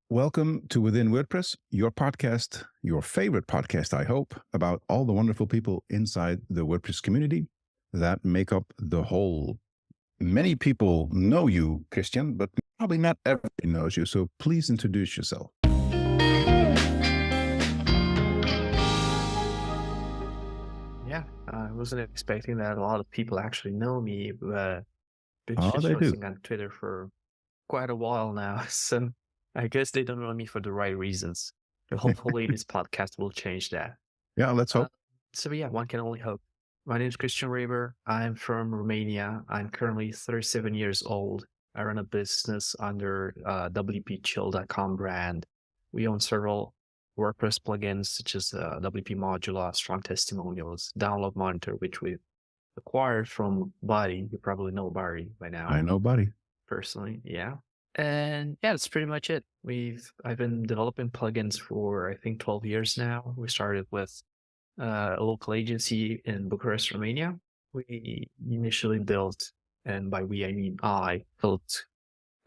Welcome to Within WordPress, your podcast, your favorite podcast, I hope, about all the wonderful people inside the WordPress community that make up the whole. Many people know you, Christian, but probably not everybody knows you. So please introduce yourself. Yeah, I wasn't expecting that a lot of people actually know me, but been Oh, they do. shitposting on Twitter for quite a while now, so I guess they don't know me for the right reasons. But hopefully this podcast will change that. Yeah, let's Uh, hope. so yeah, one can only hope. My name is Cristian Raiber. I'm from Romania. I'm currently 37 years old. I run a business under WPChill.com brand. We own several WordPress plugins such as WP Modula, Strong Testimonials, Download Monitor, which we acquired from Buddy. You probably know Buddy by now. I know, buddy. Personally, yeah. And yeah, that's pretty much it. I've been developing plugins for I think 12 years now. We started with a local agency in Bucharest, Romania. We initially built, and by we I mean I built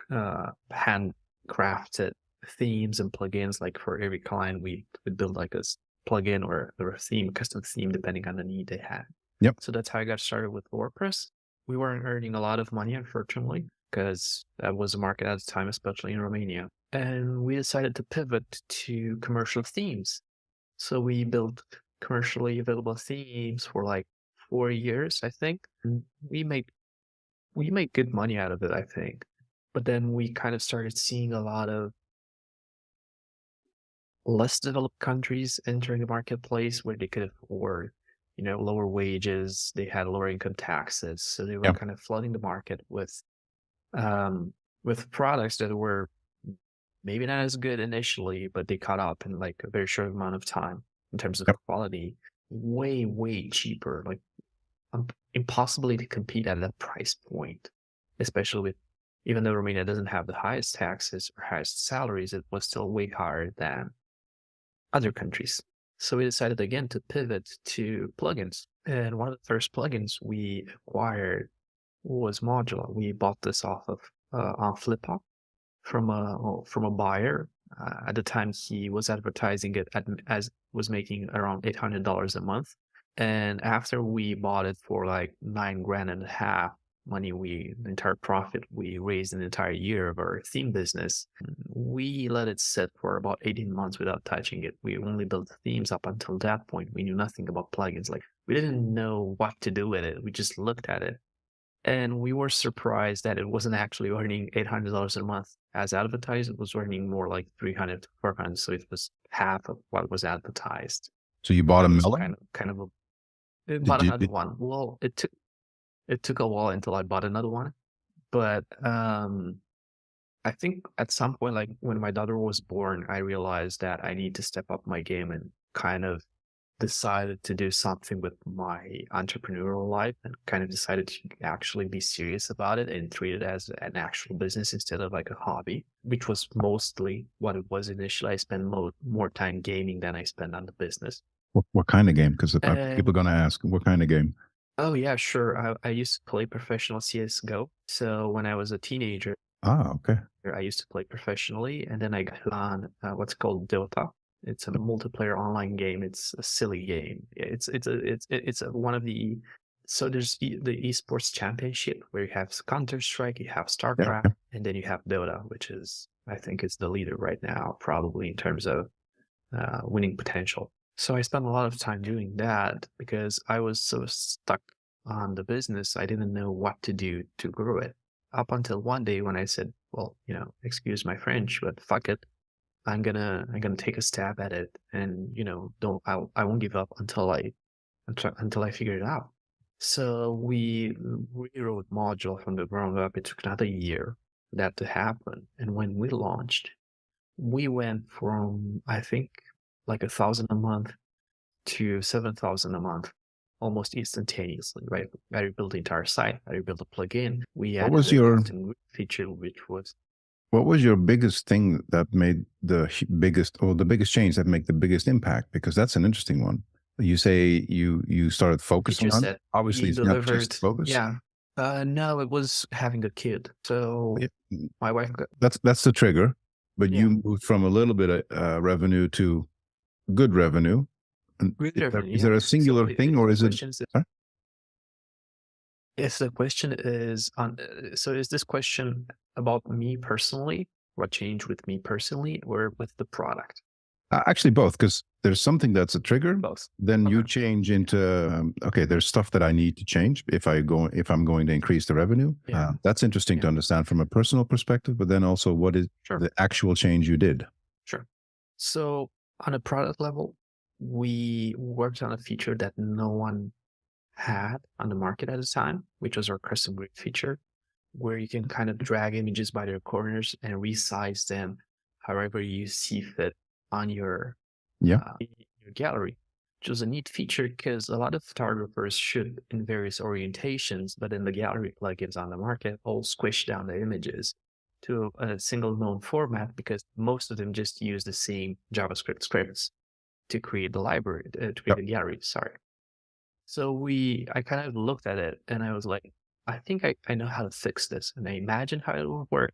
handcrafted themes and plugins. Like for every client, we would build like a plugin or a theme, custom theme, depending on the need they had. Yep. So that's how I got started with WordPress. We weren't earning a lot of money, unfortunately, because that was the market at the time, especially in Romania. And we decided to pivot to commercial themes. So we built commercially available themes for like 4 years, I think. And we made good money out of it, I think. But then we kind of started seeing a lot of less developed countries entering the marketplace where they could afford, lower wages. They had lower income taxes, so they were kind of flooding the market with products that were maybe not as good initially, but they caught up in like a very short amount of time in terms of quality, way cheaper, like impossibly to compete at that price point, especially with, even though Romania doesn't have the highest taxes or highest salaries, it was still way higher than other countries. So we decided again to pivot to plugins. And one of the first plugins we acquired was Modula. We bought this off of on Flippa from a buyer. At the time, he was advertising it as was making around $800 a month. And after we bought it for like $9.5 grand money, the entire profit we raised in the entire year of our theme business, we let it sit for about 18 months without touching it. We only built themes up until that point. We knew nothing about plugins. Like, we didn't know what to do with it. We just looked at it. And we were surprised that it wasn't actually earning $800 a month as advertised. It was earning more like 300 to 400. So it was half of what was advertised. So you bought a melon? Bought another one. Well, it took a while until I bought another one. But I think at some point, like when my daughter was born, I realized that I need to step up my game and kind of decided to do something with my entrepreneurial life, and kind of decided to actually be serious about it and treat it as an actual business instead of like a hobby, which was mostly what it was initially. I spent more time gaming than I spent on the business. What kind of game? Because people are going to ask, what kind of game? Oh yeah, sure. I used to play professional CSGO. So when I was a teenager, okay, I used to play professionally, and then I got on what's called Dota. It's a multiplayer online game. It's a silly game. It's one of the, so there's the esports championship where you have Counter-Strike, you have StarCraft, and then you have Dota, which is, I think it's the leader right now, probably in terms of winning potential. So I spent a lot of time doing that because I was so stuck on the business. I didn't know what to do to grow it. Up until one day when I said, well, excuse my French, but fuck it. I'm gonna take a stab at it, and I won't give up until I figure it out. So we rewrote Module from the ground up. It took another year for that to happen, and when we launched, we went from, I think, like 1,000 a month to 7,000 a month, almost instantaneously. Right? I rebuilt the entire site. I rebuilt a plugin. We added a feature, which was. What was your biggest thing that made the biggest change that made the biggest impact? Because that's an interesting one. You say you started focusing on it. Obviously, it's not just focus. Yeah. No, it was having a kid. So my wife got... That's the trigger. but Yeah. you moved from a little bit of revenue to good revenue. And Good revenue, is there yeah. a So singular thing, if or the is it? question is, Huh? if the question is on, so is this question about me personally, what changed with me personally, or with the product? Actually, both, because there's something that's a trigger. Both. Then you Okay. change into okay. There's stuff that I need to change if I'm going to increase the revenue. Yeah. That's interesting Yeah. to understand from a personal perspective. But then also, what is Sure. the actual change you did? Sure. So on a product level, we worked on a feature that no one had on the market at the time, which was our custom grid feature, where you can kind of drag images by their corners and resize them however you see fit on Yeah. your gallery, which was a neat feature because a lot of photographers shoot in various orientations, but then the gallery plugins on the market all squish down the images to a single known format because most of them just use the same JavaScript scripts to create the library, to create Yep. the gallery, sorry. So I kind of looked at it and I was like, I think I know how to fix this. And I imagined how it would work.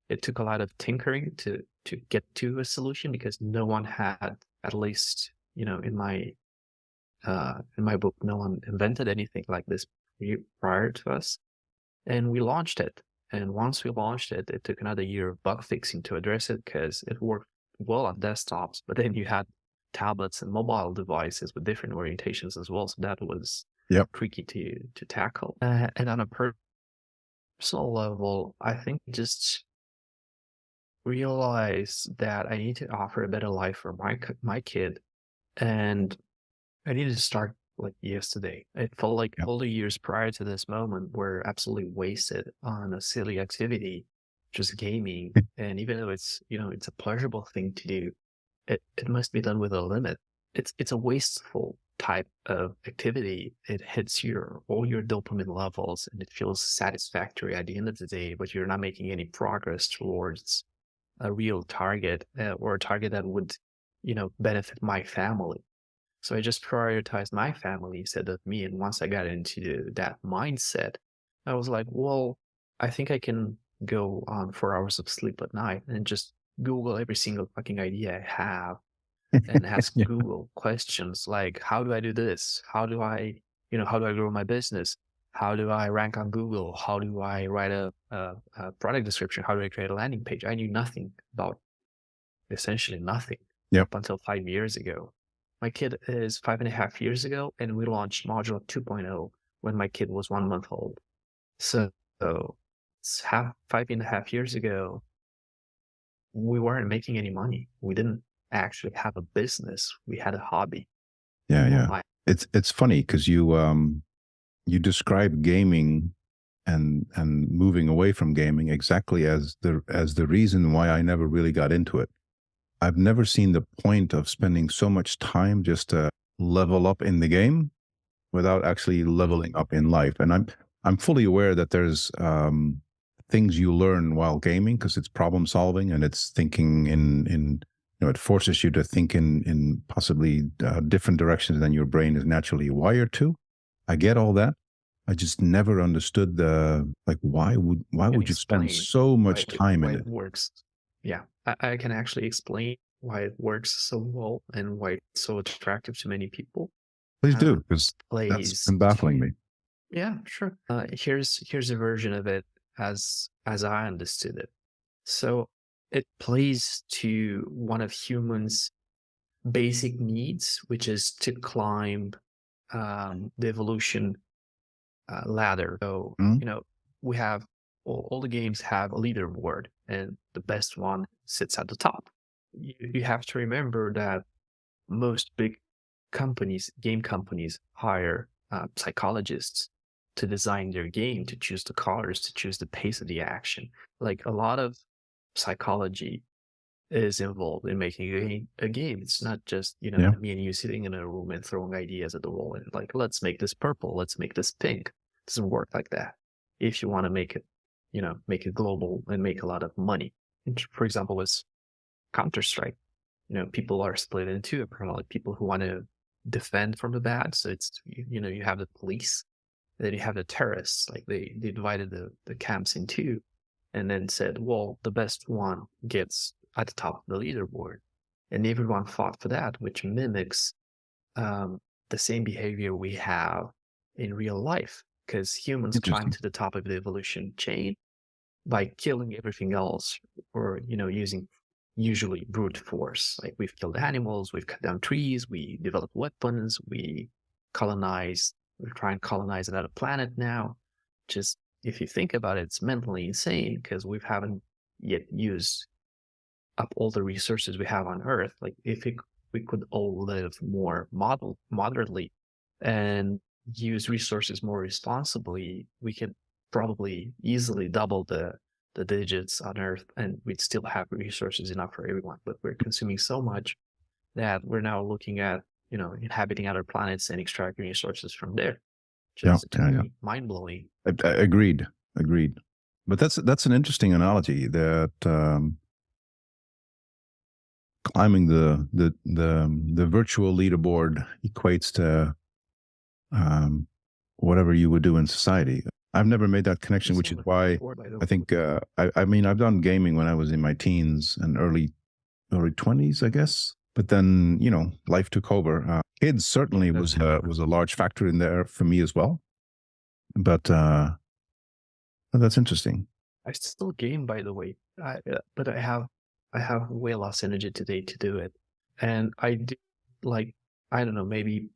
It took a lot of tinkering to get to a solution because no one had, at least, in my book, no one invented anything like this prior to us. And we launched it. And once we launched it, it took another year of bug fixing to address it because it worked well on desktops, but then you had tablets and mobile devices with different orientations as well. So that was Yep. tricky to tackle. And on a personal level, I think just realize that I need to offer a better life for my kid, and I needed to start like yesterday. It felt like Yep. all the years prior to this moment were absolutely wasted on a silly activity, just gaming. And even though it's a pleasurable thing to do, it must be done with a limit. It's a wasteful type of activity. It hits all your dopamine levels and it feels satisfactory at the end of the day, but you're not making any progress towards a real target, or a target that would, benefit my family. So I just prioritized my family instead of me. And once I got into that mindset, I was like, well, I think I can go on 4 hours of sleep at night and just Google every single fucking idea I have and ask Yeah. Google questions like, how do I do this? How do I grow my business? How do I rank on Google? How do I write a product description? How do I create a landing page? I knew nothing about, essentially nothing, Yep. up until 5 years ago. My kid is 5.5 years ago, and we launched Modula 2.0 when my kid was 1 month old. So it's 5.5 years ago, we weren't making any money. We didn't actually have a business. We had a hobby. Yeah. Yeah. Like, It's funny because you describe gaming and moving away from gaming exactly as the reason why I never really got into it. I've never seen the point of spending so much time just to level up in the game without actually leveling up in life. And I'm fully aware that there's things you learn while gaming because it's problem solving and it's thinking in it forces you to think in possibly different directions than your brain is naturally wired to. I get all that. I just never understood the like why would you spend explain so much why time in it? it works. Yeah, I can actually explain why it works so well and why it's so attractive to many people. Please do, because that's Plays been baffling to me. Yeah, sure. Here's a version of it as I understood it. So it plays to one of humans' basic needs, which is to climb the evolution ladder. So Mm, we have all the games have a leaderboard, and the best one sits at the top. You have to remember that most big game companies, hire psychologists to design their game, to choose the colors, to choose the pace of the action. Like, a lot of psychology is involved in making a game. It's not just, yeah. me and you sitting in a room and throwing ideas at the wall and like, let's make this purple, let's make this pink. It doesn't work like that. If you want to make it, make it global and make a lot of money. For example, with Counter-Strike, people are split into two, apparently. People who want to defend from the bad. So it's, you have the police, then you have the terrorists. Like, they divided the camps in two and then said, well, the best one gets at the top of the leaderboard. And everyone fought for that, which mimics the same behavior we have in real life, because humans climb Interesting. to the top of the evolution chain by killing everything else, or using usually brute force. Like, we've killed animals, we've cut down trees, we develop weapons, we colonize, we try and colonize another planet now. Just, if you think about it, it's mentally insane, because we haven't yet used up all the resources we have on Earth. Like, if we could all live more moderately and use resources more responsibly, we could probably easily double the digits on Earth, and we'd still have resources enough for everyone. But we're consuming so much that we're now looking at inhabiting other planets and extracting resources from there. Just to me, mind-blowing. Agreed. But that's an interesting analogy, that climbing the virtual leaderboard equates to whatever you would do in society. I've never made that connection, which is why I think I mean, I've done gaming when I was in my teens and early 20s, I guess. But then life took over. Kids certainly was a large factor in there for me as well. But that's interesting. I still game, by the way, but I have way less energy today to do it, and I do, like, I don't know, maybe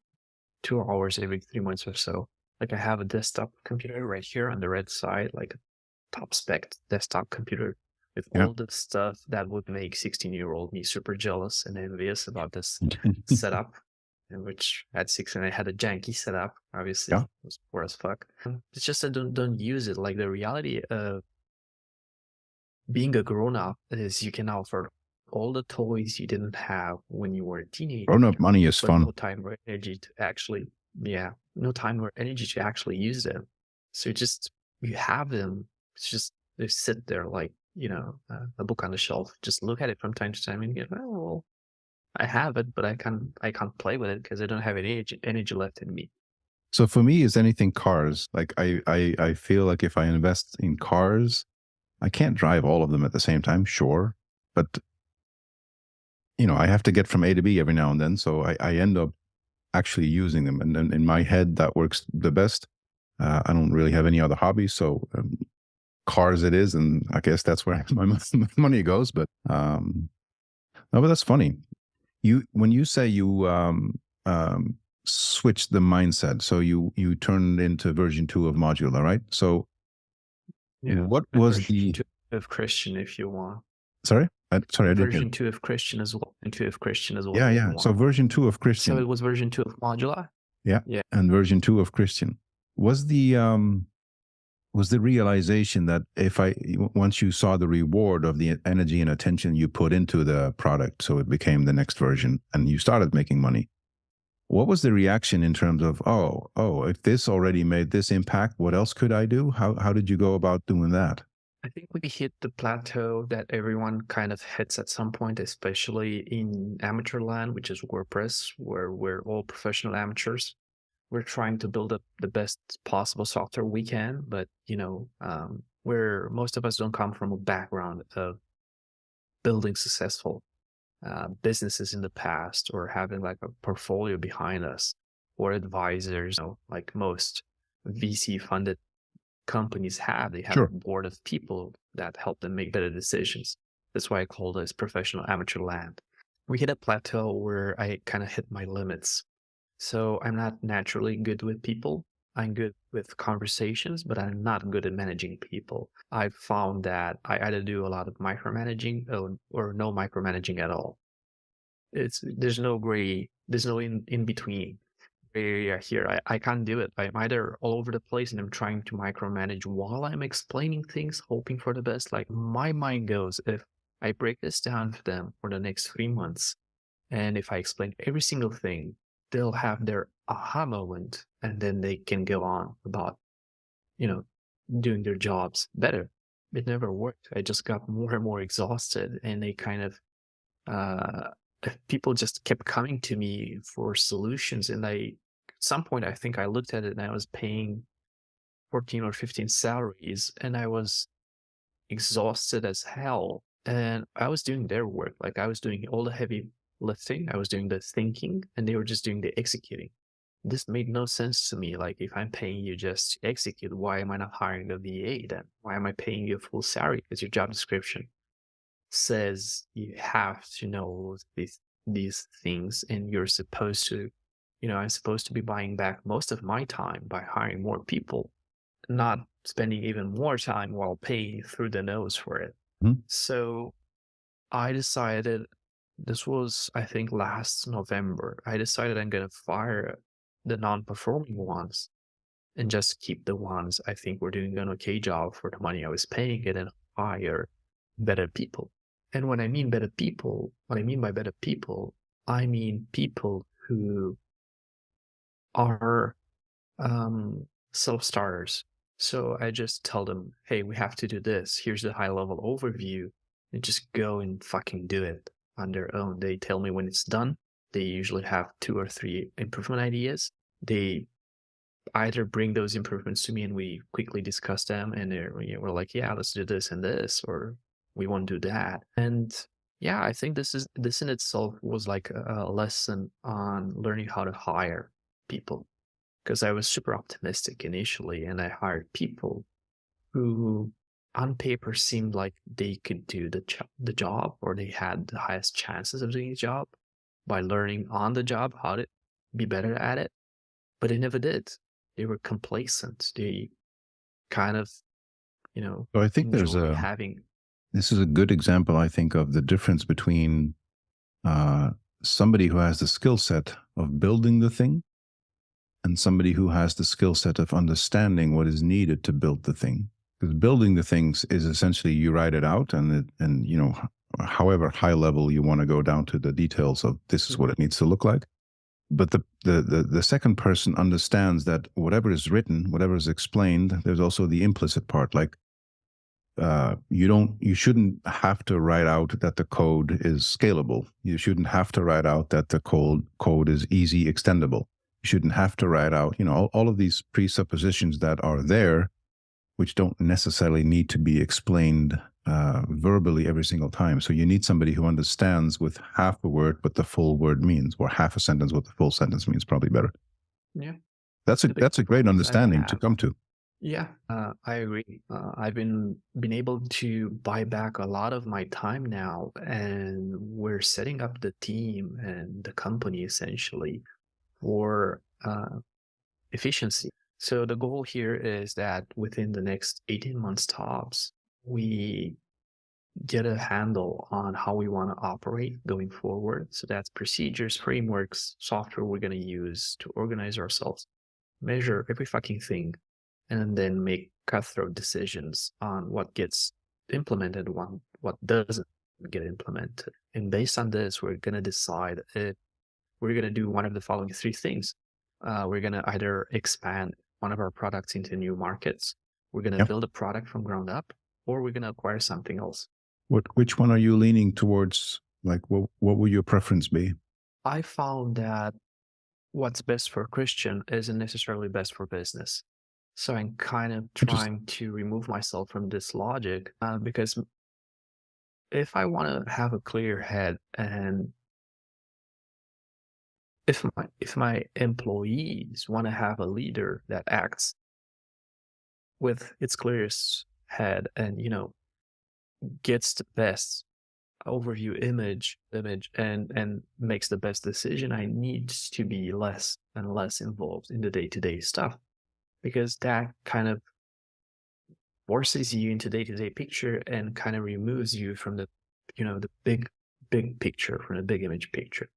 2 hours every 3 months or so. Like, I have a desktop computer right here on the red side, like a top spec desktop computer with all the stuff that would make 16-year-old me super jealous and envious about this setup, in which at 16 I had a janky setup. Obviously, it was poor as fuck. It's just I don't use it. Like, the reality of being a grown-up is you can offer all the toys you didn't have when you were a teenager. Grown-up money is fun. No time or energy to actually, no time or energy to actually use them. So you have them. It's just, they sit there like, a book on the shelf. Just look at it from time to time and get, oh, well, I have it, but I can't play with it because I don't have any energy left in me. So for me, is anything cars. Like, I feel like if I invest in cars, I can't drive all of them at the same time, sure, but I have to get from A to B every now and then, so I end up actually using them, and then in my head that works the best. I don't really have any other hobbies, so cars it is, and I guess that's where my money goes. But no, but that's funny. When you say you switched the mindset, so you turned into version 2 of Modula, right? So what was the of Cristian, if you want? Sorry, I didn't version 2 of Cristian as well, and 2 of Cristian as well. Yeah. So version 2 of Cristian. So it was version 2 of Modula. Yeah, and version 2 of Cristian. Was the realization that once you saw the reward of the energy and attention you put into the product, so it became the next version, and you started making money. What was the reaction in terms of, oh, if this already made this impact, what else could I do? How did you go about doing that? I think we hit the plateau that everyone kind of hits at some point, especially in amateur land, which is WordPress, where we're all professional amateurs. We're trying to build up the best possible software we can, but where most of us don't come from a background of building successful businesses in the past, or having like a portfolio behind us, or advisors, like most VC funded companies have. They have a board of people that help them make better decisions. That's why I call this professional amateur land. We hit a plateau where I kind of hit my limits. So I'm not naturally good with people. I'm good with conversations, but I'm not good at managing people. I've found that I either do a lot of micromanaging or no micromanaging at all. There's no in between area here. I can't do it. I'm either all over the place and I'm trying to micromanage while I'm explaining things, hoping for the best. Like, my mind goes, if I break this down for them for the next 3 months, and if I explain every single thing, they'll have their aha moment, and then they can go on about, doing their jobs better. It never worked. I just got more and more exhausted, and they kind of, people just kept coming to me for solutions. And at some point, I think I looked at it and I was paying 14 or 15 salaries, and I was exhausted as hell. and I was doing their work. Like I was doing all the heavy lifting, I was doing the thinking, and they were just doing the executing. This made no sense to me. Like, if I'm paying you just to execute, why am I not hiring a VA then? Why am I paying you a full salary? Because your job description says you have to know these things, and you're supposed to, I'm supposed to be buying back most of my time by hiring more people, not spending even more time while paying through the nose for it. Mhm. So I decided, this was, I think, last November, I decided I'm going to fire the non-performing ones and just keep the ones I think were doing an okay job for the money I was paying it, and hire better people. And when I mean better people, what I mean by better people, I mean people who are self-starters. So I just tell them, hey, we have to do this. Here's the high-level overview. And just go and fucking do it on their own. They tell me when it's done. They usually have 2 or 3 improvement ideas. They either bring those improvements to me and we quickly discuss them, and we're like, yeah, let's do this and this, or we won't do that. And yeah, I think this in itself was like a lesson on learning how to hire people, because I was super optimistic initially, and I hired people who on paper seemed like they could do the job, or they had the highest chances of doing the job by learning on the job how to be better at it, but they never did. They were complacent. They kind of, So I think enjoy having. this is a good example, I think, of the difference between uh, somebody who has the skill set of building the thing and somebody who has the skill set of understanding what is needed to build the thing. Because building the things is essentially you write it out, and however high level you want to go down to the details of this is what it needs to look like. But the second person understands that whatever is written, whatever is explained, there's also the implicit part. Like you shouldn't have to write out that the code is scalable. You shouldn't have to write out that the code is easy extendable. You shouldn't have to write out, all of these presuppositions that are there, which don't necessarily need to be explained verbally every single time. So you need somebody who understands with half a word what the full word means, or half a sentence what the full sentence means. Probably better. Yeah, That's a great understanding to have. come to. Yeah, I agree. I've been able to buy back a lot of my time now, and we're setting up the team and the company essentially for efficiency. So the goal here is that within the next 18 months tops, we get a handle on how we want to operate going forward. So that's procedures, frameworks, software we're going to use to organize ourselves, measure every fucking thing, and then make cutthroat decisions on what gets implemented, what doesn't get implemented. And based on this, we're going to decide if we're going to do one of the following 3 things. We're going to either expand one of our products into new markets, we're going to build a product from ground up, or we're going to acquire something else. Which one are you leaning towards? Like, what would your preference be? I found that what's best for Christian isn't necessarily best for business. So I'm kind of trying to remove myself from this logic, because if I want to have a clear head, and if my employees want to have a leader that acts with its clearest head, and gets the best overview image and makes the best decision, I need to be less and less involved in the day-to-day stuff, because that kind of forces you into day-to-day picture and kind of removes you from the big picture, from the big image picture.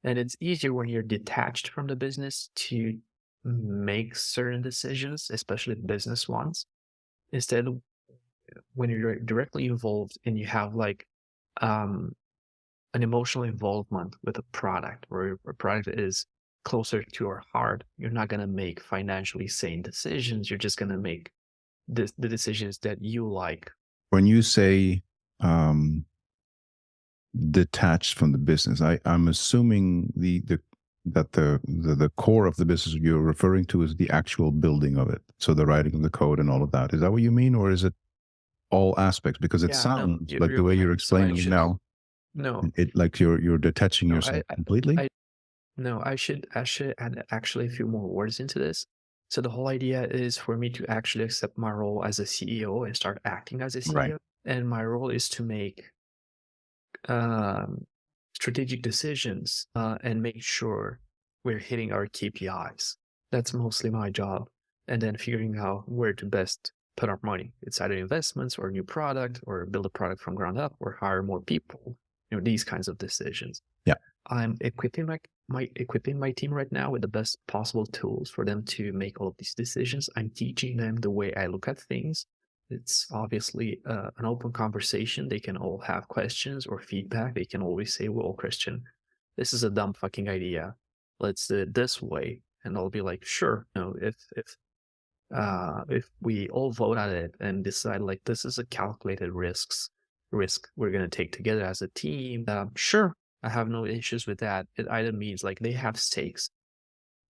And it's easier when you're detached from the business to make certain decisions, especially business ones. Instead, when you're directly involved and you have like an emotional involvement with a product, where a product is closer to your heart, you're not going to make financially sane decisions. You're just going to make the decisions that you like. When you say detached from the business, I'm assuming that the core of the business you're referring to is the actual building of it. So the writing of the code and all of that. Is that what you mean, or is it? all aspects? Because it Yeah, no, sounds like the you're way you're right. So I explaining it should now, no, it like you're detaching no, yourself completely. I no, I should add actually a few more words into this. So the whole idea is for me to actually accept my role as a CEO and start acting as a Right. CEO. And my role is to make um, strategic decisions and make sure we're hitting our KPIs. That's mostly my job. And then figuring out where to best put our money. It's either investments or new product or build a product from ground up or hire more people. These kinds of decisions. Yeah. I'm equipping my team right now with the best possible tools for them to make all of these decisions. I'm teaching them the way I look at things. It's obviously an open conversation. They can all have questions or feedback. They can always say, "Well, Christian, this is a dumb fucking idea. Let's do it this way." And I'll be like, "Sure." If we all vote on it and decide like this is a calculated risk we're gonna take together as a team, sure, I have no issues with that. It either means like they have stakes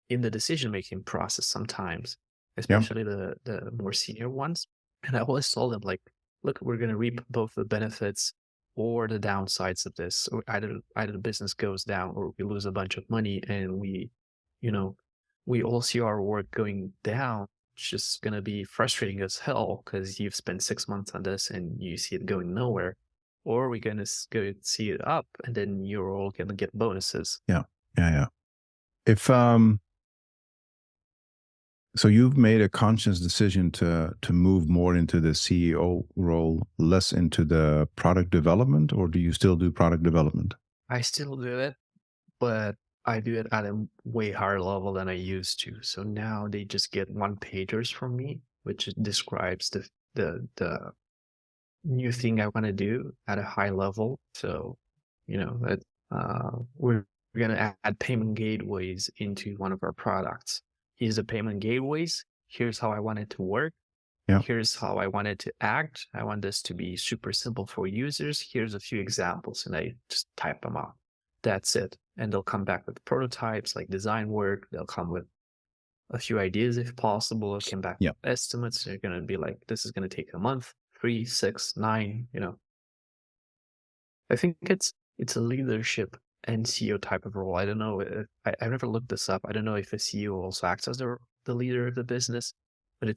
in the decision making process sometimes, Yeah. especially the more senior ones. And I always told them like, look, we're gonna reap both the benefits or the downsides of this. Or either the business goes down or we lose a bunch of money and you know, we all see our work going down. It's just gonna be frustrating as hell because you've spent 6 months on this and you see it going nowhere. Or we're gonna go see it up and then you're all gonna get bonuses. Yeah. Yeah. Yeah. If so you've made a conscious decision to move more into the CEO role, less into the product development, or do you still do product development? I still do it, but I do it at a way higher level than I used to. So now they just get one pagers from me, which describes the new thing I want to do at a high level. So, that we're gonna add payment gateways into one of our products. Here's the payment gateways. Here's how I want it to work. Yeah. Here's how I want it to act. I want this to be super simple for users. Here's a few examples, and I just type them out. That's it. And they'll come back with prototypes, like design work. They'll come with a few ideas if possible. They'll come back Yeah. with estimates. They're going to be like, this is going to take a month, 3, 6, 9, I think it's a leadership and CEO type of role. I don't know. I never looked this up. I don't know if a CEO also acts as the leader of the business, but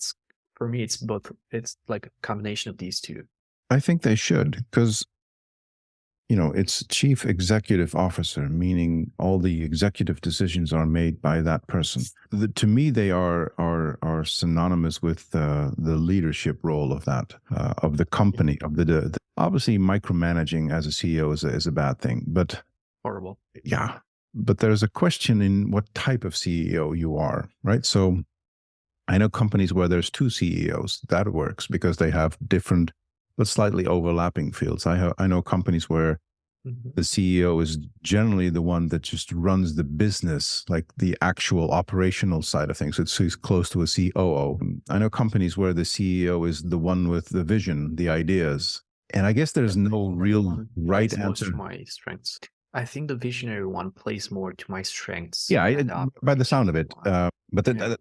for me, it's both. It's like a combination of these two. I think they should, because it's chief executive officer, meaning all the executive decisions are made by that person. To me, they are synonymous with the leadership role of that of the company of the obviously micromanaging as a CEO is a bad thing, but Horrible. yeah. But there's a question in what type of CEO you are, right? So I know companies where there's 2 CEOs. That works because they have different but slightly overlapping fields. I know companies where the CEO is generally the one that just runs the business, like the actual operational side of things. It's close to a COO. I know companies where the CEO is the one with the vision, the ideas. And I guess there's no real right Plays most answer. to my strengths. I think the visionary one plays more to my strengths. Yeah, and by the sound of it. But Yeah.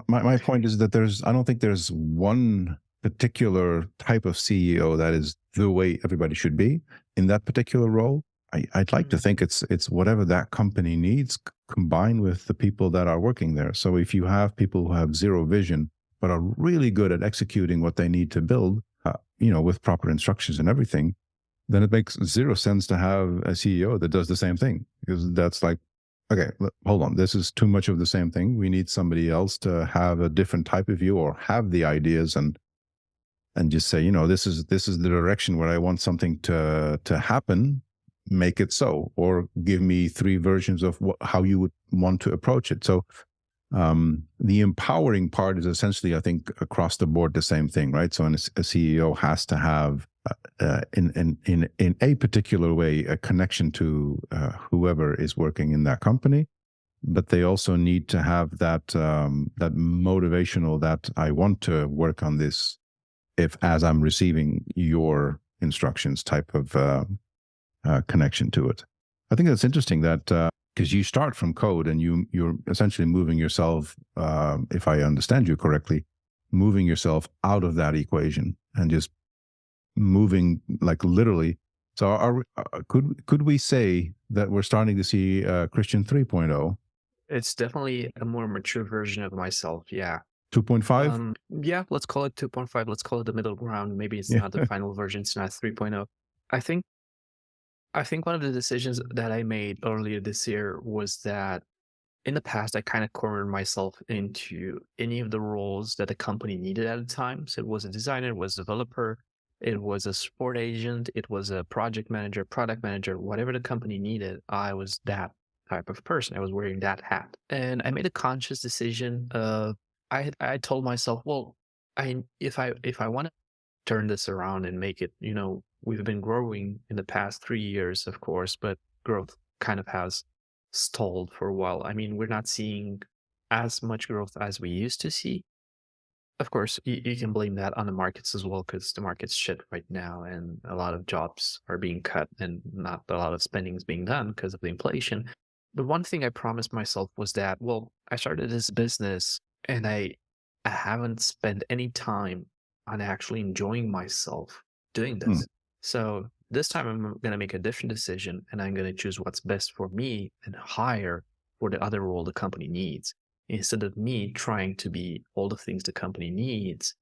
my point is that I don't think there's one particular type of CEO that is the way everybody should be in that particular role. I'd like to think it's whatever that company needs combined with the people that are working there. So if you have people who have zero vision but are really good at executing what they need to build, with proper instructions and everything, then it makes zero sense to have a CEO that does the same thing, because that's like, okay, hold on, this is too much of the same thing. We need somebody else to have a different type of view or have the ideas and just say, this is the direction where I want something to happen. Make it so, or give me 3 versions of how you would want to approach it. So the empowering part is essentially, I think, across the board the same thing, right? So a CEO has to have in a particular way a connection to whoever is working in that company, but they also need to have that that motivational, that I want to work on this as I'm receiving your instructions type of connection to it. I think that's interesting that because you start from code and you're essentially moving yourself, if I understand you correctly, moving yourself out of that equation and just moving like literally. So could we say that we're starting to see Christian 3.0, It's definitely a more mature version of myself. Yeah. 2.5? Yeah, let's call it 2.5. Let's call it the middle ground. Maybe it's Yeah. not the final version. It's not 3.0. I think I think one of the decisions that I made earlier this year was that in the past, I kind of cornered myself into any of the roles that the company needed at the time. So it was a designer, it was a developer, it was a support agent, it was a project manager, product manager, whatever the company needed, I was that type of person. I was wearing that hat. And I made a conscious decision of I told myself, well, if I want to turn this around and make it, we've been growing in the past 3 years, of course, but growth kind of has stalled for a while. I mean, we're not seeing as much growth as we used to see. Of course, you can blame that on the markets as well, because the market's shit right now, and a lot of jobs are being cut, and not a lot of spending is being done because of the inflation. But one thing I promised myself was that, well, I started this business, and I haven't spent any time on actually enjoying myself doing Hmm. this. So this time I'm going to make a different decision, and I'm going to choose what's best for me and hire for the other role the company needs, instead of me trying to be all the things the company needs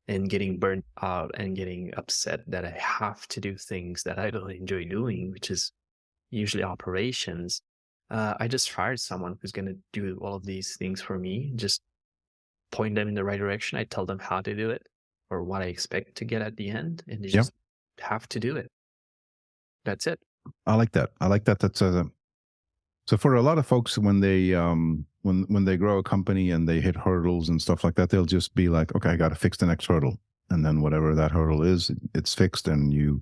and getting burnt out and getting upset that I have to do things that I don't enjoy doing, which is usually operations. I just fired someone who's going to do all of these things for me, just point them in the right direction. I tell them how to do it or what I expect to get at the end, and they Yeah, just have to do it. That's it. I like that. I like that. That's so for a lot of folks, when they when they grow a company and they hit hurdles and stuff like that, they'll just be like, okay, I got to fix the next hurdle, and then whatever that hurdle is, it's fixed, and you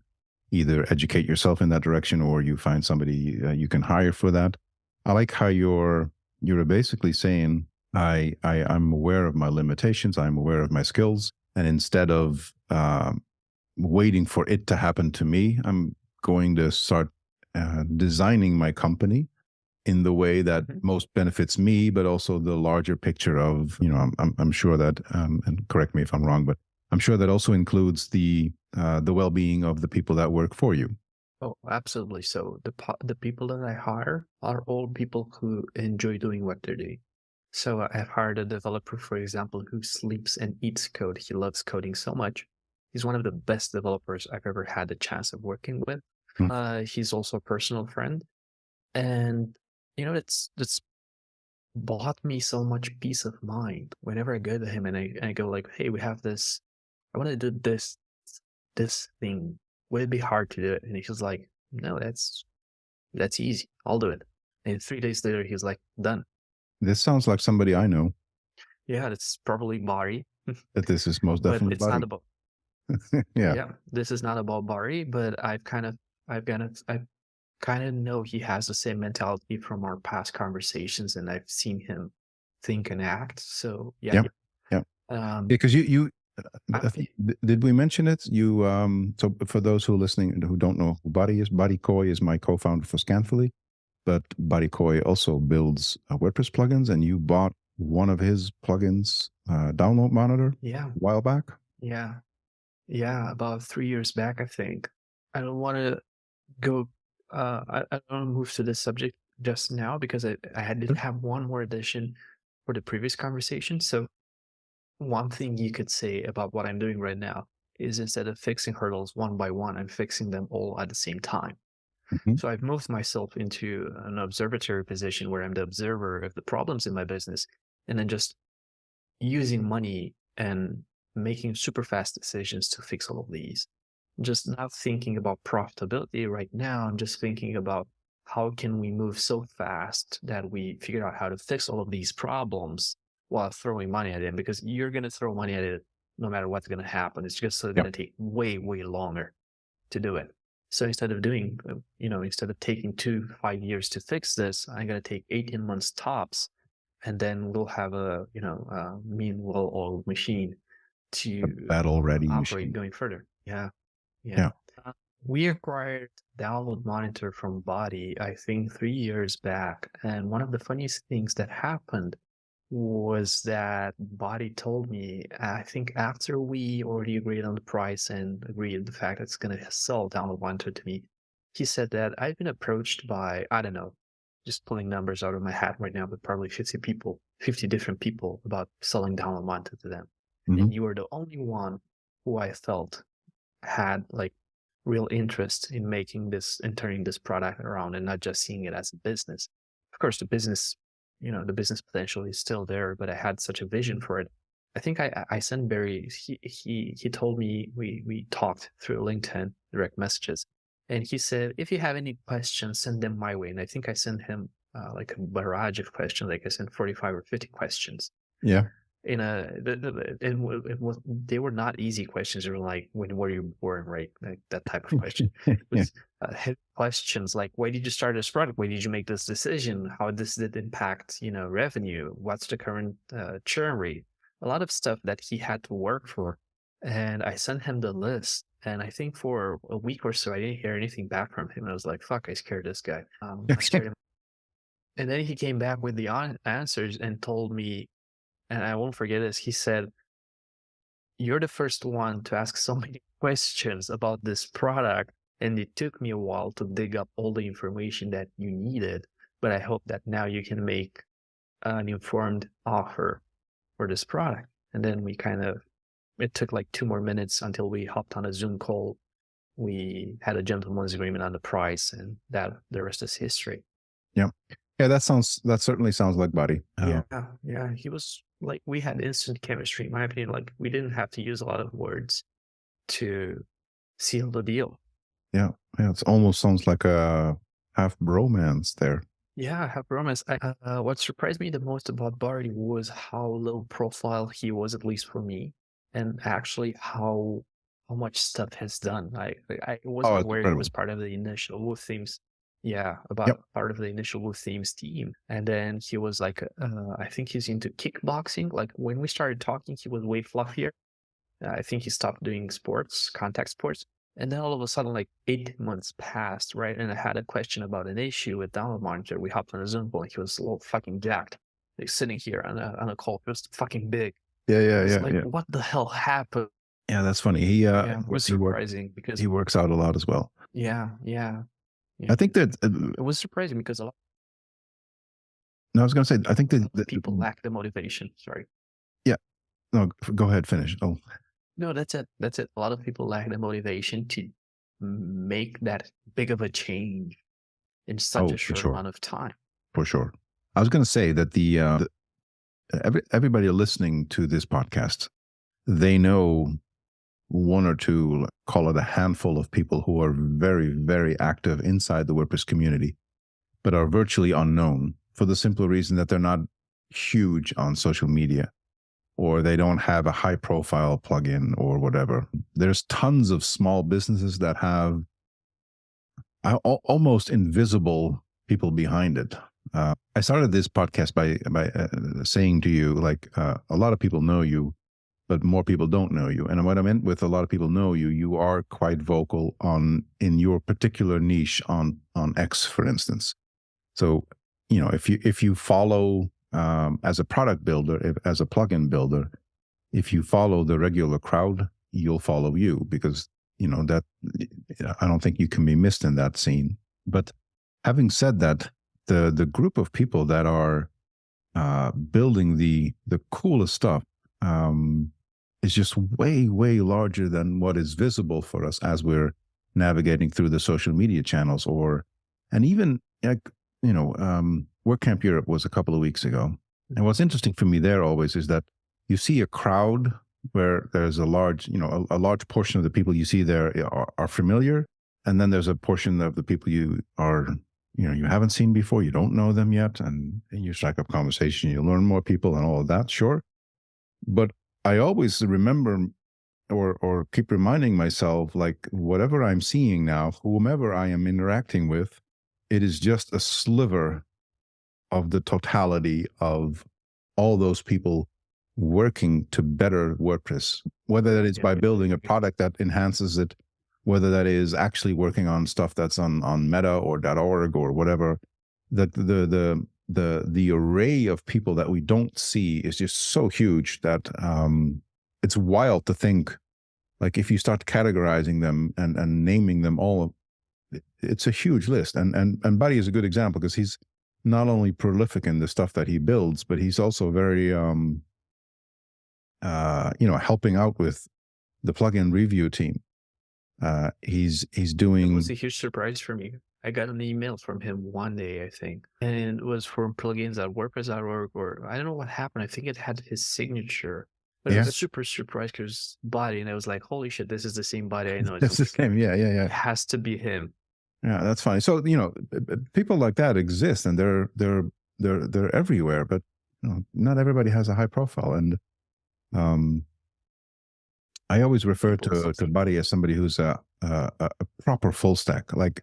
either educate yourself in that direction or you find somebody you can hire for that. I like how you're basically saying I'm aware of my limitations, I'm aware of my skills, and instead of waiting for it to happen to me, I'm going to start designing my company in the way that Mhm. most benefits me, but also the larger picture of, I'm sure that, and correct me if I'm wrong, but I'm sure that also includes the well-being of the people that work for you. Oh, absolutely. So the people that I hire are all people who enjoy doing what they're doing. So I've hired a developer, for example, who sleeps and eats code. He loves coding so much. He's one of the best developers I've ever had the chance of working with. Mm. He's also a personal friend, and that's bought me so much peace of mind. Whenever I go to him and I go like, "Hey, we have this. I want to do this thing. Would it be hard to do it?" And he's like, "No, that's easy. I'll do it." And 3 days later, he's like, "Done." This sounds like somebody I know. Yeah, that's probably Bari, That this is most but definitely it's not buddy. about. Yeah, Yeah, this is not about Bari, but I kind of know he has the same mentality from our past conversations, and I've seen him think and act. So yeah, yeah, yeah. um, Because you I I'm, think, did we mention it? You so for those who are listening who don't know who Buddy is, Buddy Coy is my co-founder for Scanfully, but Buddy Coy also builds WordPress plugins, and you bought one of his plugins, Download Monitor, yeah, a while back. yeah, yeah. About 3 years back, I think. I don't want to go. I don't want to move to this subject just now because did Sure. have one more addition for the previous conversation. So one thing you could say about what I'm doing right now is, instead of fixing hurdles one by one, I'm fixing them all at the same time. Mhm. So I've moved myself into an observatory position where I'm the observer of the problems in my business, and then just using money and making super fast decisions to fix all of these. Just not thinking about profitability right now. I'm just thinking about how can we move so fast that we figure out how to fix all of these problems while throwing money at it. Because you're going to throw money at it no matter what's going to happen. It's just going Yeah, to take way, way longer to do it. So instead of taking 5 years to fix this, I'm going to take 18 months tops, and then we'll have a mean well-oiled machine a to battle-ready operate machine. going further. Yeah, yeah. Yeah. Uh, we acquired Download Monitor from Body, I think 3 years back, and one of the funniest things that happened was that Body told me, I think after we already agreed on the price and agreed the fact that it's going to sell download wanted to me, he said that I've been approached by, I don't know, just pulling numbers out of my hat right now, but probably 50 people, 50 different people about selling download wanted to them. Mhm. And you were the only one who I felt had like real interest in making this and turning this product around and not just seeing it as a business. Of course, the business, the business potential is still there, but I had such a vision for it. I think I sent Barry, he told me, we talked through LinkedIn direct messages, and he said, if you have any questions, send them my way. And I think I sent him like a barrage of questions, like I sent 45 or 50 questions. Yeah. In a it was, they were not easy questions. They were like, when were you born, right? Like that type of question. It was questions like, why did you start this product? Why did you make this decision? How this did impact revenue? What's the current churn rate? A lot of stuff that he had to work for. And I sent him the list, and I think for a week or so I didn't hear anything back from him. And I was like, fuck, I scared this guy. I scared him. And then he came back with the answers and told me, and I won't forget this, he said, you're the first one to ask so many questions about this product, and it took me a while to dig up all the information that you needed, but I hope that now you can make an informed offer for this product. And then it took like 2 more minutes until we hopped on a Zoom call. We had a gentleman's agreement on the price, and that the rest is history. Yeah. Yeah, that certainly sounds like Buddy. Yeah. He was like, we had instant chemistry, in my opinion. Like, we didn't have to use a lot of words to seal the deal. Yeah. It almost sounds like a half bromance there. Yeah, half bromance. What surprised me the most about Barty was how low profile he was, at least for me, and actually how much stuff has done. I wasn't aware he was part of the initial Woo Themes. Yeah, part of the initial Woo Themes team. And then he was like, I think he's into kickboxing. Like when we started talking, he was way fluffier. I think he stopped doing contact sports. And then all of a sudden, like 8 months passed, right? And I had a question about an issue with Download Monitor. We hopped on a Zoom call, and he was a little fucking jacked. Like sitting here on a call, it was fucking big. Yeah. What the hell happened? Yeah, that's funny. It was surprising because he works out a lot as well. Yeah. I think that it was surprising because a lot. No, I was going to say, I think that people lack the motivation. Sorry. Yeah. No, go ahead. Finish. Oh. No, that's it. A lot of people lack the motivation to make that big of a change in such a short amount of time. For sure. I was going to say that everybody listening to this podcast, they know one or two, call it a handful of people who are very, very active inside the WordPress community, but are virtually unknown for the simple reason that they're not huge on social media, or they don't have a high profile plugin or whatever. There's tons of small businesses that have almost invisible people behind it. I started this podcast by saying to you, like, a lot of people know you, but more people don't know you. And what I meant with a lot of people know you, you are quite vocal in your particular niche on X, for instance. So, if you follow as a product builder, as a plugin builder, if you follow the regular crowd, you'll follow you, because that I don't think you can be missed in that scene. But having said that, the group of people that are building the coolest stuff is just way, way larger than what is visible for us as we're navigating through the social media channels, and even WordCamp Europe was a couple of weeks ago. And what's interesting for me there always is that you see a crowd where there's a large portion of the people you see there are familiar. And then there's a portion of the people you haven't seen before, you don't know them yet. And you strike up conversation, you learn more people and all of that, sure. But I always remember or keep reminding myself, like, whatever I'm seeing now, whomever I am interacting with, it is just a sliver of the totality of all those people working to better WordPress, whether that is by building a product that enhances it, whether that is actually working on stuff that's on Meta or .org or whatever. The the array of people that we don't see is just so huge that it's wild to think, like, if you start categorizing them and naming them all, it's a huge list. And Buddy is a good example because he's not only prolific in the stuff that he builds, but he's also very helping out with the plugin review team. He's It doing. was a huge surprise for me. I got an email from him one day, I think, and it was from plugins at WordPress.org, or I don't know what happened. I think it had his signature, but it Yeah, was a super surprise because body, and I was like, "Holy shit, this is the same body I know." It's that's the like, same. Yeah, yeah, it yeah. has to be him. Yeah, that's funny. So people like that exist, and they're everywhere. But not everybody has a high profile. And um, I always refer People to succeed. Buddy as somebody who's a proper full stack, like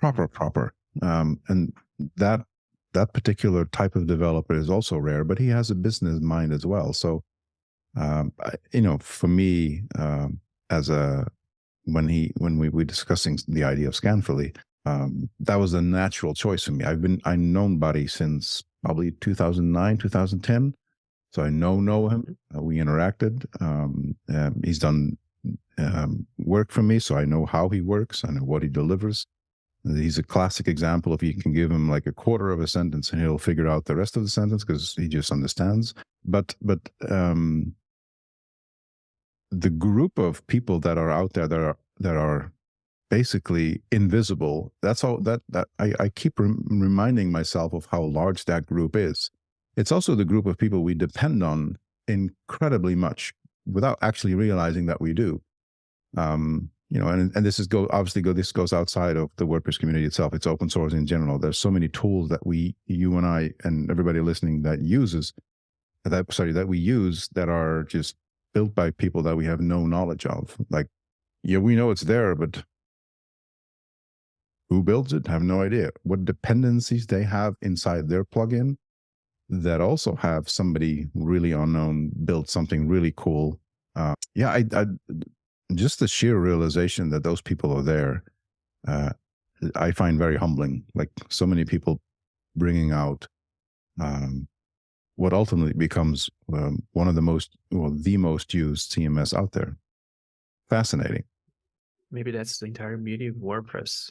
proper. And that that particular type of developer is also rare, but he has a business mind as well. So for me, as a when we were discussing the idea of Scanfully, that was a natural choice for me. I've known Buddy since probably 2009, 2010. So I know him. Mhm. We interacted. He's done work for me, so I know how he works. I know what he delivers. He's a classic example of, you can give him like a quarter of a sentence and he'll figure out the rest of the sentence because he just understands. But the group of people that are out there that are basically invisible. That's all that I keep reminding myself of how large that group is. It's also the group of people we depend on incredibly much without actually realizing that we do. And this this goes outside of the WordPress community itself. It's open source in general. There's so many tools that you and I and everybody listening that we use that are just built by people that we have no knowledge of. Like, yeah, we know it's there, but who builds it? Have no idea. What dependencies they have inside their plugin that also have somebody really unknown build something really cool. I just the sheer realization that those people are there, uh, I find very humbling. Like, so many people bringing out what ultimately becomes one of the the most used CMS out there. Fascinating. Maybe that's the entire beauty of WordPress.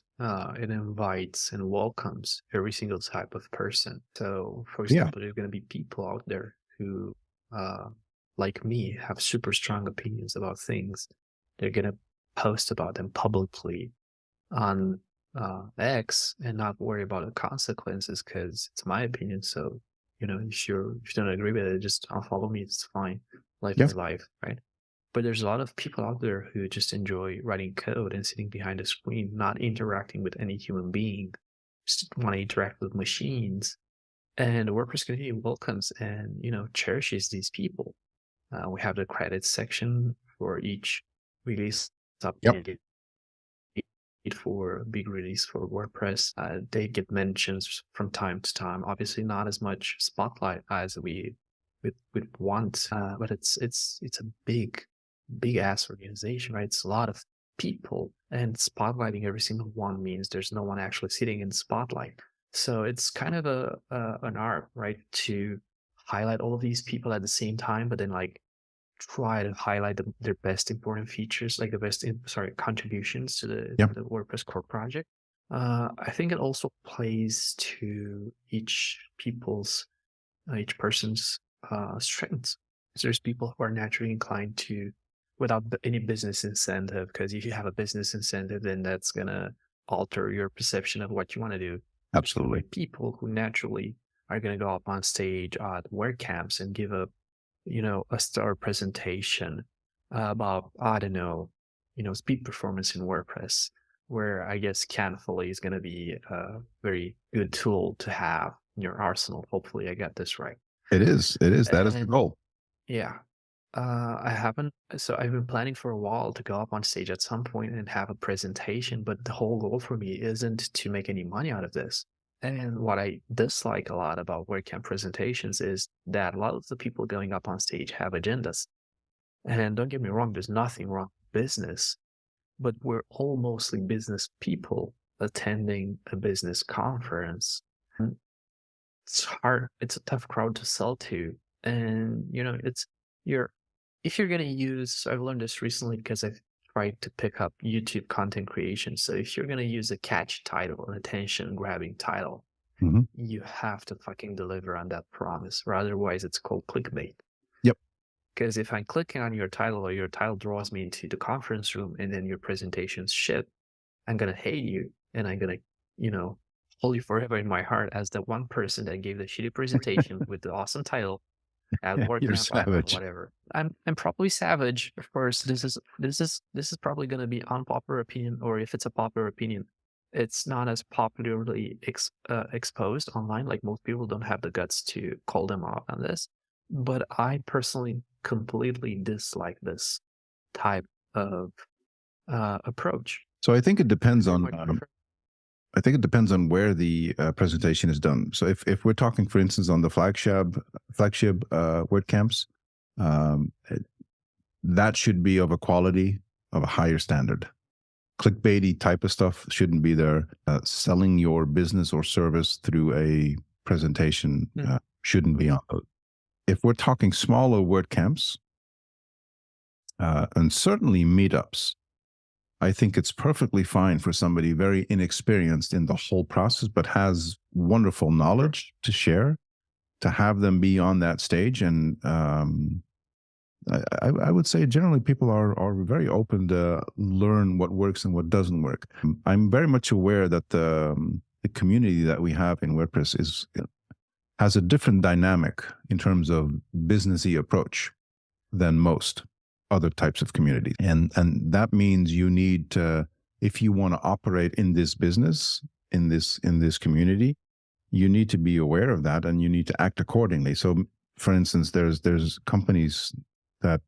It invites and welcomes every single type of person. So, for Yeah. example, there's going to be people out there who, like me, have super strong opinions about things. They're going to post about them publicly on X and not worry about the consequences because it's my opinion. So, if you don't agree with it, just unfollow me. It's fine. Life Yeah. is life, right? But there's a lot of people out there who just enjoy writing code and sitting behind a screen, not interacting with any human being, just want to interact with machines. And the WordPress community welcomes and cherishes these people. We have the credits section for each release Yep. update for big release for WordPress. They get mentions from time to time. Obviously, not as much spotlight as we would want, but it's a big ass organization, right? It's a lot of people, and spotlighting every single one means there's no one actually sitting in the spotlight. So it's kind of an art, right, to highlight all of these people at the same time, but then like try to highlight their best important features, like the best contributions to Yep. the WordPress core project. I think it also plays to each person's strengths. So there's people who are naturally inclined to, without any business incentive, because if you have a business incentive, then that's gonna alter your perception of what you want to do. There's gonna be Absolutely. people who naturally are gonna go up on stage at WordCamps and give a star presentation about, I don't know, speed performance in WordPress, where I guess Canfully is going to be a very good tool to have in your arsenal. Hopefully I got this right. It is. It is. That is the And goal. yeah, I haven't, so I've been planning for a while to go up on stage at some point and have a presentation, but the whole goal for me isn't to make any money out of this. And what I dislike a lot about WordCamp presentations is that a lot of the people going up on stage have agendas. And don't get me wrong, there's nothing wrong with business, but we're all mostly business people attending a business conference. it's hard. It's a tough crowd to sell to, and if you're gonna use. I've learned this recently because I've tried to pick up YouTube content creation. So if you're gonna use a catchy title, an attention-grabbing title, Mm-hmm. you have to fucking deliver on that promise, or otherwise it's called clickbait. Yep. Because if I'm clicking on your title, or your title draws me into the conference room, and then your presentation's shit, I'm gonna hate you, and I'm gonna, hold you forever in my heart as the one person that gave the shitty presentation with the awesome title at You're WordCamp, iPhone, savage. whatever. I'm probably savage. Of course, this is probably gonna be unpopular opinion, or if it's a popular opinion, it's not as popularly exposed online. Like, most people don't have the guts to call them out on this. But I personally completely dislike this type of approach. So I think it depends on. Much prefer- I think it depends on where the presentation is done. So if we're talking, for instance, on the flagship WordCamps, that should be of a quality of a higher standard. Clickbaity type of stuff shouldn't be there. Selling your business or service through a presentation shouldn't be on those. If we're talking smaller WordCamps, and certainly meetups, I think it's perfectly fine for somebody very inexperienced in the whole process, but has wonderful knowledge to share, to have them be on that stage. And I would say generally people are very open to learn what works and what doesn't work. I'm very much aware that the community that we have in WordPress has a different dynamic in terms of businessy approach than most other types of communities. And that means you need to, if you want to operate in this business, in this community, you need to be aware of that and you need to act accordingly. So for instance, there's companies that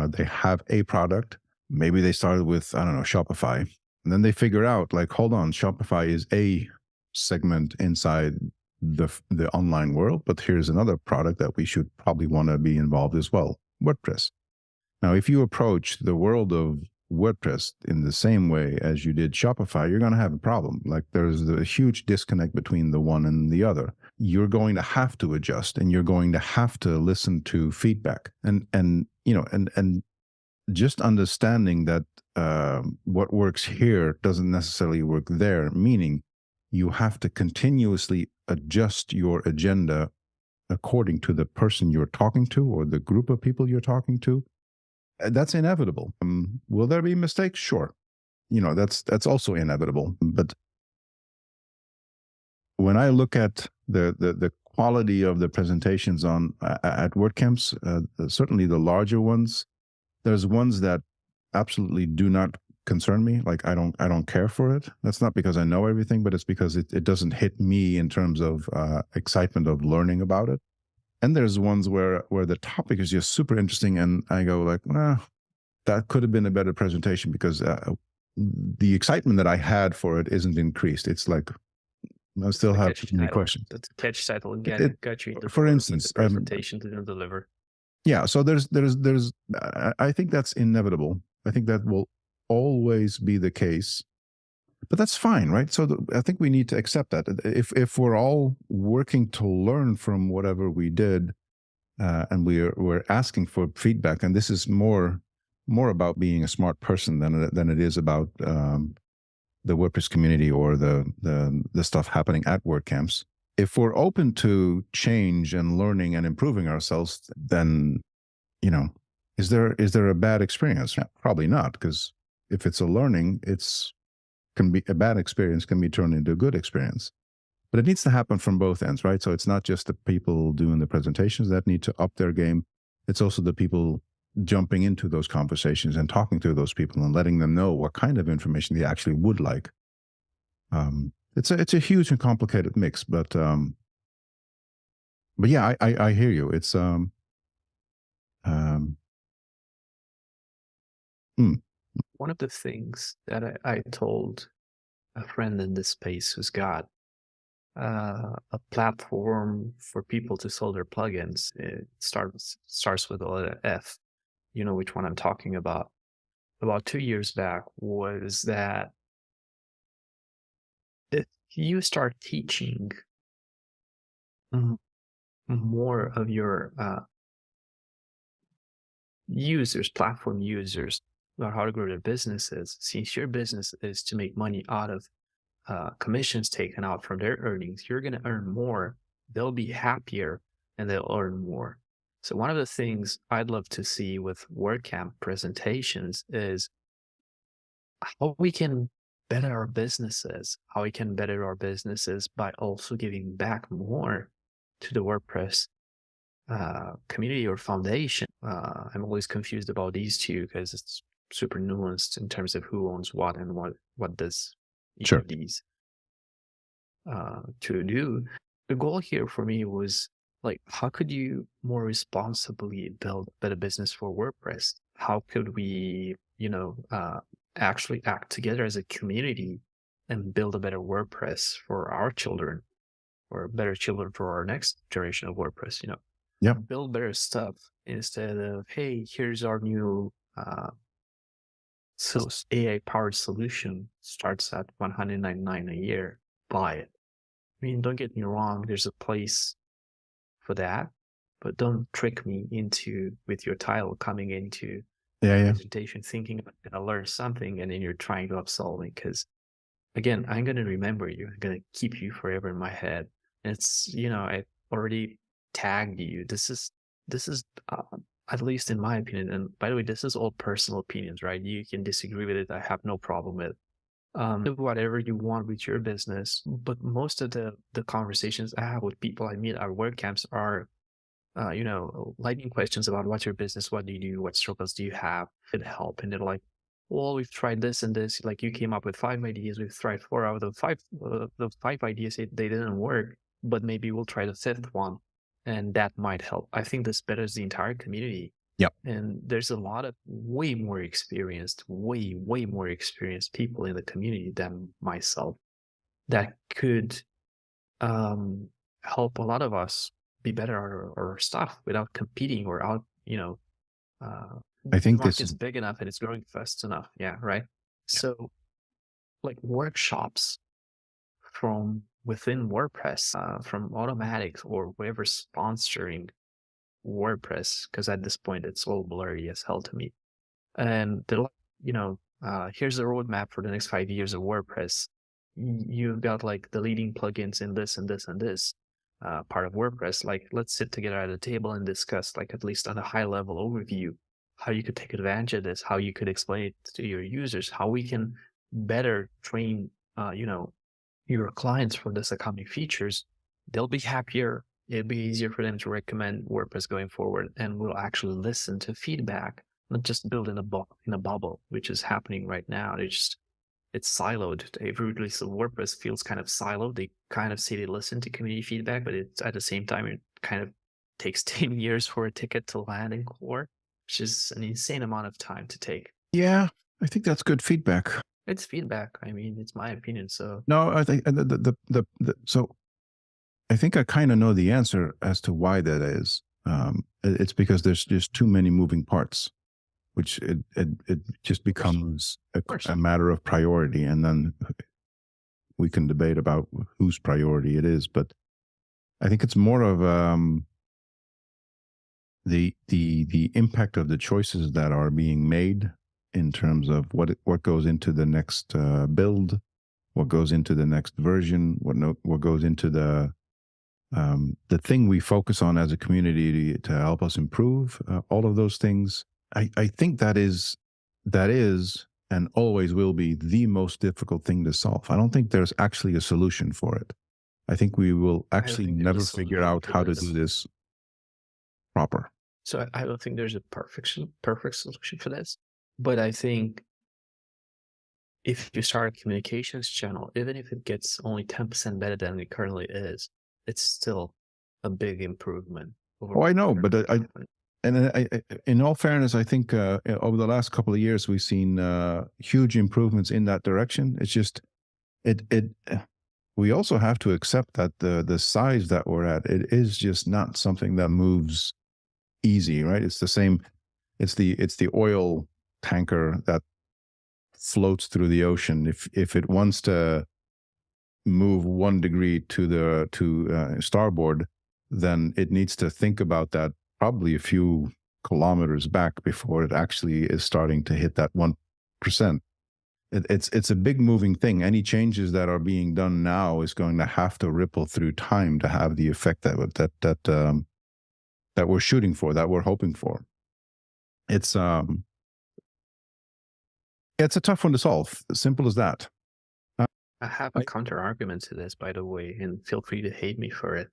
they have a product. Maybe they started with, I don't know, Shopify. And then they figure out, like, hold on, Shopify is a segment inside the online world, but here's another product that we should probably want to be involved as well, WordPress. Now, if you approach the world of WordPress in the same way as you did Shopify, you're going to have a problem. Like, there's a huge disconnect between the one and the other. You're going to have to adjust, and you're going to have to listen to feedback, and just understanding that what works here doesn't necessarily work there. Meaning, you have to continuously adjust your agenda according to the person you're talking to or the group of people you're talking to. That's inevitable. Will there be mistakes? Sure. That's also inevitable. But when I look at the quality of the presentations at WordCamps, certainly the larger ones, there's ones that absolutely do not concern me. Like, I don't care for it. That's not because I know everything, but it's because it doesn't hit me in terms of excitement of learning about it. And there's ones where the topic is just super interesting, and I go like, that could have been a better presentation because the excitement that I had for it isn't increased. It's like I still have too many questions. That's a catch title again. Got you. For instance, the presentation didn't deliver. Yeah, so there's I think that's inevitable. I think that will always be the case. But that's fine, right? So I think we need to accept that. If we're all working to learn from whatever we did, and we're asking for feedback, and this is more about being a smart person than it is about the WordPress community or the stuff happening at WordCamps. If we're open to change and learning and improving ourselves, then is there a bad experience? Yeah, probably not, because if it's a learning, a bad experience can be turned into a good experience. But it needs to happen from both ends, right? So it's not just the people doing the presentations that need to up their game. It's also the people jumping into those conversations and talking to those people and letting them know what kind of information they actually would like. It's a huge and complicated mix, but yeah, I hear you. It's One of the things that I told a friend in this space who's got a platform for people to sell their plugins. It starts with a letter F. You know which one I'm talking about. About 2 years back, was that if you start teaching m- more of your users, platform users, about how to grow their businesses. Since your business is to make money out of commissions taken out from their earnings, you're going to earn more. They'll be happier and they'll earn more. So one of the things I'd love to see with WordCamp presentations is how we can better our businesses, how we can better our businesses by also giving back more to the WordPress community or foundation. I'm always confused about these two because it's super nuanced in terms of who owns what and what does each of these to do. The goal here for me was like, how could you more responsibly build a better business for WordPress? How could we, actually act together as a community and build a better WordPress for our children, or better children for our next generation of WordPress? Build better stuff instead of, hey, here's our new AI-powered solution, starts at $199 a year. Buy it. I mean, don't get me wrong, there's a place for that, but don't trick me into, with your title coming into presentation, thinking I'm going to learn something, and then you're trying to upsell me. Because again, I'm going to remember you. I'm going to keep you forever in my head. And it's, I already tagged you. This is at least in my opinion. And by the way, this is all personal opinions, right? You can disagree with it. I have no problem with it. Do whatever you want with your business, but most of the conversations I have with people I meet at WordCamps are lighting questions about what's your business, what do you do, what struggles do you have, could help. And they're like, well, we've tried this and this, like you came up with 5 ideas, we've tried 4 out of the 5 ideas, they didn't work, but maybe we'll try the 5th one and that might help. I think this betters the entire community. Yep. And there's a lot of way more experienced people in the community than myself that could help a lot of us be better at our stuff without competing or out, I think the market's big enough and it's growing fast enough. Yeah, right. Yeah. So like workshops from within WordPress, from Automatics or whoever's sponsoring WordPress, because at this point it's all blurry as hell to me. And they're like, here's the roadmap for the next 5 years of WordPress. You've got like the leading plugins in this and this and this part of WordPress. Like, let's sit together at a table and discuss, like, at least on a high level overview, how you could take advantage of this, how you could explain it to your users, how we can better train, your clients for this upcoming features. They'll be happier. It'll be easier for them to recommend WordPress going forward, and we'll actually listen to feedback, not just build in a bubble, which is happening right now. It's siloed. Every release of WordPress feels kind of siloed. They kind of say they listen to community feedback, but it's at the same time, it kind of takes 10 years for a ticket to land in core, which is an insane amount of time to take. Yeah, I think that's good feedback. It's feedback. I mean, it's my opinion. So no, I think so I think I kind of know the answer as to why that is. It's because there's just too many moving parts, which it just becomes a matter of priority, and then we can debate about whose priority it is. But I think it's more of the impact of the choices that are being made in terms of what goes into the next build, what goes into the next version, what goes into the thing we focus on as a community to help us improve, all of those things. I think that is and always will be the most difficult thing to solve. I don't think there's actually a solution for it. I think we will actually never figure out how to do this proper. So I don't think there's a perfect solution for this. But I think if you start a communications channel, even if it gets only 10% better than it currently is, it's still a big improvement. Oh, I know, but in all fairness, I think over the last couple of years, we've seen huge improvements in that direction. It's just, we also have to accept that the size that we're at, it is just not something that moves easy, right? It's the same, it's the oil tanker that floats through the ocean. If it wants to move 1 degree to starboard, then it needs to think about that probably a few kilometers back before it actually is starting to hit that 1%. It's a big moving thing. Any changes that are being done now is going to have to ripple through time to have the effect that we're shooting for, that we're hoping for. It's a tough one to solve. Simple as that. I have a counter argument to this, by the way, and feel free to hate me for it.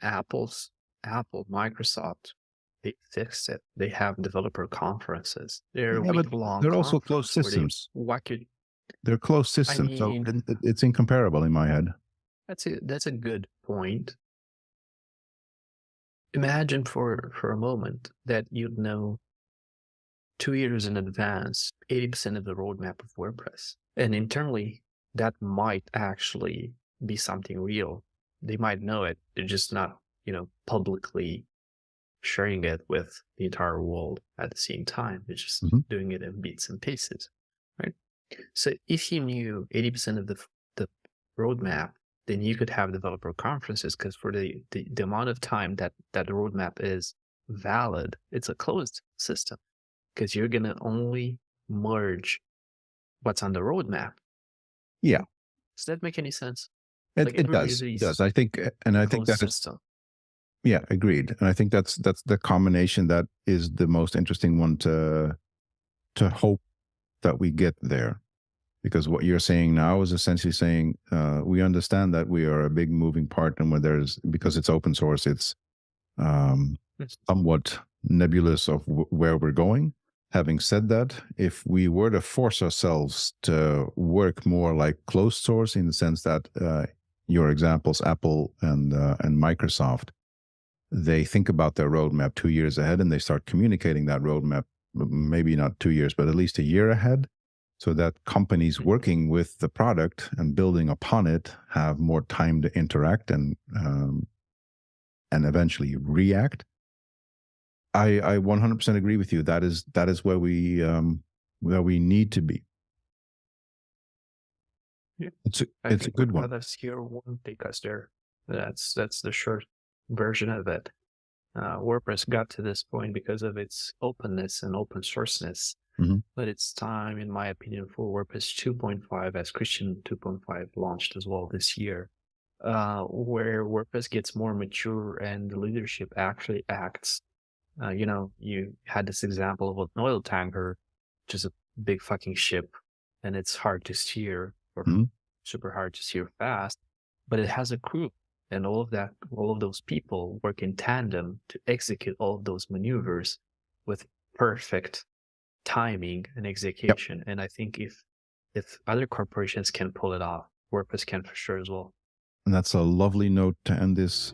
Apple, Microsoft, they fixed it. They have developer conferences. They're week-long. They're also closed systems. They're closed systems, so it's incomparable in my head. That's a good point. Imagine for a moment that you'd know 2 years in advance 80% of the roadmap of WordPress, and internally that might actually be something real. They might know it. They're just not, publicly sharing it with the entire world at the same time. They're just doing it in bits and pieces, right? So if you knew 80% of the roadmap, then you could have developer conferences, because for the amount of time that the roadmap is valid, it's a closed system, because you're going to only merge what's on the roadmap. Yeah. Does that make any sense? It does. It does. I think that is, yeah, agreed. And I think that's the combination that is the most interesting one to hope that we get there. Because what you're saying now is essentially saying we understand that we are a big moving part, and because it's open source, it's somewhat nebulous of where we're going. Having said that, if we were to force ourselves to work more like closed source, in the sense that your examples, Apple and Microsoft, they think about their roadmap 2 years ahead, and they start communicating that roadmap, maybe not 2 years, but at least a year ahead, so that companies working with the product and building upon it have more time to interact and eventually react. I 100% agree with you. That is where we need to be. Yeah. It's a good one. Others here won't take us there. That's the short version of it. WordPress got to this point because of its openness and open sourceness. But it's time, in my opinion, for WordPress 2.5, as Cristian 2.5 launched as well this year, where WordPress gets more mature and the leadership actually acts. You had this example of an oil tanker, which is a big fucking ship, and it's hard to steer, or super hard to steer fast, but it has a crew, and all of those people work in tandem to execute all of those maneuvers with perfect timing and execution. And I think if other corporations can pull it off, WordPress can for sure as well. And that's a lovely note to end this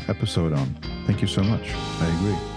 episode on. Thank you so much. I agree.